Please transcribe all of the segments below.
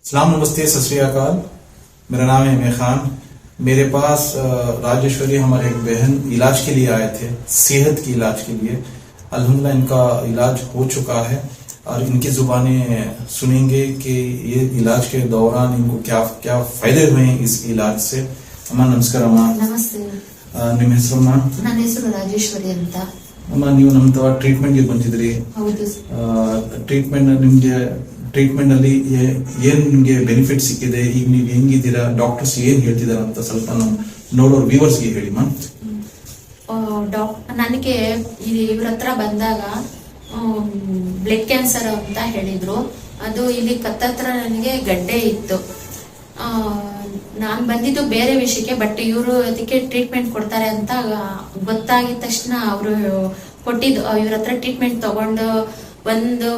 सलाम, नमस्ते, सत श्री अकाल। मेरा नाम है इमरान खान। मेरे पास राजेश्वरी हमारे एक बहन इलाज के लिए आए थे, सेहत की इलाज के लिए। अल्हम्दुलिल्लाह इनका इलाज हो चुका है और इनकी जुबानी सुनेंगे कि ये इलाज के दौरान इनको क्या क्या फायदे हुए हैं इस इलाज से। अम्मा नमस्कार। अम्मा ನಮಸ್ತೆ. ನಿಮ್ಮ ಹೆಸರು? ನನ್ನ ಹೆಸರು ರಾಜೇಶ್ವರಿ ಅಂತ. ಅಮ್ಮ, ನೀವು ನಮ್ಮ ಟ್ರೀಟ್ಮೆಂಟ್ಗೆ ಬಂದಿದ್ರಿ. ಹೌದು. ಟ್ರೀಟ್ಮೆಂಟ್ ಅಲ್ಲಿ ಏನ್ ನಿಮ್ಗೆ ಬೆನಿಫಿಟ್ ಸಿಕ್ಕಿದೆ, ಈಗ ನೀವು ಹೆಂಗಿದ್ದೀರಾ, ಡಾಕ್ಟರ್ಸ್ ಏನ್ ಹೇಳ್ತಿದಾರ ಅಂತ ಸ್ವಲ್ಪ ನೋಡೋರು ವ್ಯೂವರ್ಸ್ಗೆ ಹೇಳಿ ಮಾ. ನನಗೆ ಇವ್ರ ಹತ್ರ ಬಂದಾಗ ಬ್ಲಡ್ ಕ್ಯಾನ್ಸರ್ ಅಂತ ಹೇಳಿದ್ರು. ಅದು ಇಲ್ಲಿ ಕತ್ತತ್ರ ನನಗೆ ಗಡ್ಡೆ ಇತ್ತು. ನಾನ್ ಬಂದಿದ್ದು ಬೇರೆ ವಿಷಯಕ್ಕೆ, ಬಟ್ ಇವರು ಅದಕ್ಕೆ ಟ್ರೀಟ್ಮೆಂಟ್ ಕೊಡ್ತಾರೆ ಅಂತ ಗೊತ್ತಾಗಿದ ತಕ್ಷಣ ಅವರು ಕೊಟ್ಟಿದ್ದು. ಇವ್ರ ಹತ್ರ ಟ್ರೀಟ್ಮೆಂಟ್ ತಗೊಂಡು ಒಂದು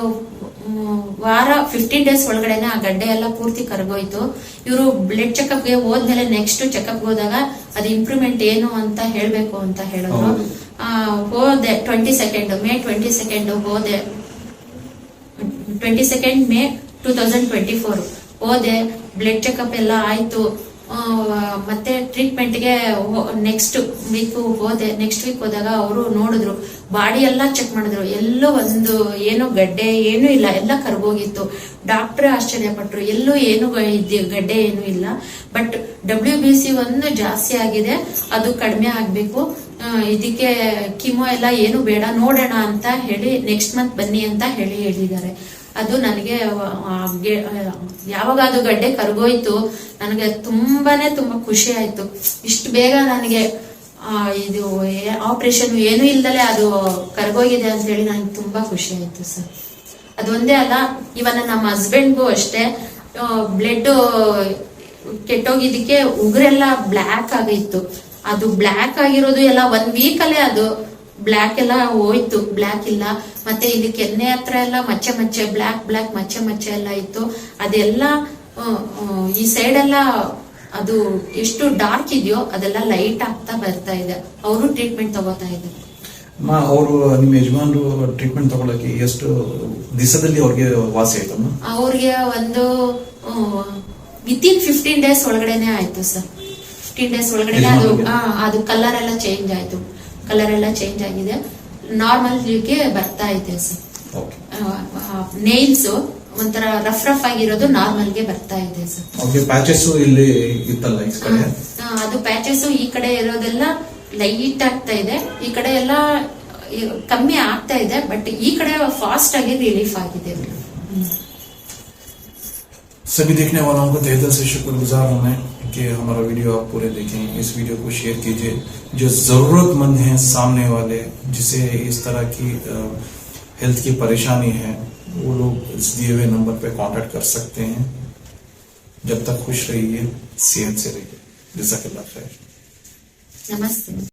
ವಾರ 15 ಡೇಸ್ ಒಳಗಡೆನೆ ಆ ಗಡ್ಡೆ ಎಲ್ಲ ಪೂರ್ತಿ ಕರಗೋಯ್ತು. ಇವರು ಬ್ಲಡ್ ಚೆಕಪ್ಗೆ ಹೋದ್ಮೇಲೆ ನೆಕ್ಸ್ಟ್ ಚೆಕಪ್ ಹೋದಾಗ ಅದು ಇಂಪ್ರೂವ್ಮೆಂಟ್ ಏನು ಅಂತ ಹೇಳ್ಬೇಕು ಅಂತ ಹೇಳಿದ್ರು. ಹೋದೆ ಮೇ 22 ಹೋದೆ. 22 ಮೇ 2024 ಹೋದೆ. ಬ್ಲಡ್ ಚೆಕಪ್ ಎಲ್ಲ ಆಯ್ತು. ಮತ್ತೆ ಟ್ರೀಟ್ಮೆಂಟ್ಗೆ ನೆಕ್ಸ್ಟ್ ವೀಕ್ ಹೋದೆ. ನೆಕ್ಸ್ಟ್ ವೀಕ್ ಹೋದಾಗ ಅವರು ನೋಡಿದ್ರು, ಬಾಡಿ ಎಲ್ಲ ಚೆಕ್ ಮಾಡಿದ್ರು. ಎಲ್ಲೂ ಒಂದು ಏನು ಗಡ್ಡೆ ಏನು ಇಲ್ಲ, ಎಲ್ಲ ಕರ್ಗೋಗಿತ್ತು. ಡಾಕ್ಟರ್ ಆಶ್ಚರ್ಯಪಟ್ರು, ಎಲ್ಲೂ ಏನು ಗಡ್ಡೆ ಏನು ಇಲ್ಲ, ಬಟ್ WBC ಒಂದು ಜಾಸ್ತಿ ಆಗಿದೆ, ಅದು ಕಡಿಮೆ ಆಗ್ಬೇಕು, ಇದಕ್ಕೆ ಕಿಮೋ ಎಲ್ಲ ಏನು ಬೇಡ, ನೋಡೋಣ ಅಂತ ಹೇಳಿ ನೆಕ್ಸ್ಟ್ ಮಂತ್ ಬನ್ನಿ ಅಂತ ಹೇಳಿದ್ದಾರೆ. ಅದು ನನಗೆ ಯಾವಾಗ ಅದು ಗಡ್ಡೆ ಕರ್ಗೋಯ್ತು ನನಗೆ ತುಂಬಾ ಖುಷಿ ಆಯ್ತು. ಇಷ್ಟು ಬೇಗ ನನಗೆ ಇದು ಆಪರೇಷನ್ ಏನು ಇಲ್ದಲೆ ಅದು ಕರ್ಗೋಗಿದೆ ಅಂತ ಹೇಳಿ ನನಗೆ ತುಂಬಾ ಖುಷಿ ಆಯ್ತು ಸರ್. ಅದೊಂದೇ ಅಲ್ಲ, ಇವನ್ನ ನಮ್ಮ ಹಸ್ಬೆಂಡ್ಗೂ ಅಷ್ಟೇ ಬ್ಲಡ್ ಕೆಟ್ಟೋಗಿದ್ದಕ್ಕೆ ಉಗುರೆಲ್ಲ ಬ್ಲ್ಯಾಕ್ ಆಗಿತ್ತು. ಅದು ಬ್ಲ್ಯಾಕ್ ಆಗಿರೋದು ಎಲ್ಲ 1 ವೀಕ್ ಅಲ್ಲೇ ಅದು ಬ್ಲ್ಯಾಕ್ ಎಲ್ಲ ಹೋಯ್ತು, ಬ್ಲ್ಯಾಕ್ ಇಲ್ಲ. ಮತ್ತೆ ಇಲ್ಲಿ ಕೆನ್ನೆ ಹತ್ರ ಎಲ್ಲ ಮಚ್ಚೆ ಬ್ಲ್ಯಾಕ್ ಮಚ್ಚೆ ಎಲ್ಲ ಇತ್ತು. ಅದೆಲ್ಲ ಈ ಸೈಡ್ ಎಲ್ಲ ಅದು ಎಷ್ಟು ಡಾರ್ಕ್ ಇದೆಯೋ ಅದೆಲ್ಲ ಲೈಟ್ ಆಗ್ತಾ ಬರ್ತಾ ಇದೆ. ಅವರು ಟ್ರೀಟ್ಮೆಂಟ್ ತಗೋತಾ ಇದ್ದಾರೆ. ಅವರು ನಿಮ್ಮ ಯಜಮಾನರು ಟ್ರೀಟ್ಮೆಂಟ್ ತಗೊಳಕ್ಕೆ ಎಷ್ಟು ದಿವಸದಲ್ಲಿ ಅವ್ರಿಗೆ ವಾಸಿ ಆಯ್ತಮ್ಮ? ಅವ್ರಿಗೆ ಒಂದು ವಿತಿನ್ 15 ಡೇಸ್ ಒಳಗಡೆನೆ ಆಯ್ತು ಸರ್. 15 ಡೇಸ್ ಒಳಗಡೆ ಅದು ಕಲರ್ ಎಲ್ಲ ಚೇಂಜ್ ಆಯ್ತು. ಕಲರ್ ಎಲ್ಲ ಚೇಂಜ್ ಆಗಿದೆ, ನಾರ್ಮಲ್ ಗೆ ಬರ್ತಾ ಇದೆ ಸರ್. ನೇಲ್ಸ್ ಒಂಥರ ರಫ್ ಆಗಿರೋದು ನಾರ್ಮಲ್ ಗೆ ಬರ್ತಾ ಇದೆ ಸರ್. ಅದು ಪ್ಯಾಚಸ್ ಈ ಕಡೆ ಇರೋದೆಲ್ಲ ಲೈಟ್ ಆಗ್ತಾ ಇದೆ, ಈ ಕಡೆ ಎಲ್ಲ ಕಮ್ಮಿ ಆಗ್ತಾ ಇದೆ, ಬಟ್ ಈ ಕಡೆ ಫಾಸ್ಟ್ ಆಗಿ ರಿಲೀಫ್ ಆಗಿದೆ. सभी देखने वालों को तहे दिल से शुक्रगुजार हूं मैं कि हमारा वीडियो आप पूरे देखें। इस वीडियो को शेयर कीजिए। जो जरूरतमंद हैं सामने वाले, जिसे इस तरह की हेल्थ की परेशानी है, वो लोग इस दिए हुए नंबर पे कांटेक्ट कर सकते हैं। जब तक खुश रहिए, सेहत से रहिए। जज़ाकल्लाह खैर। नमस्ते।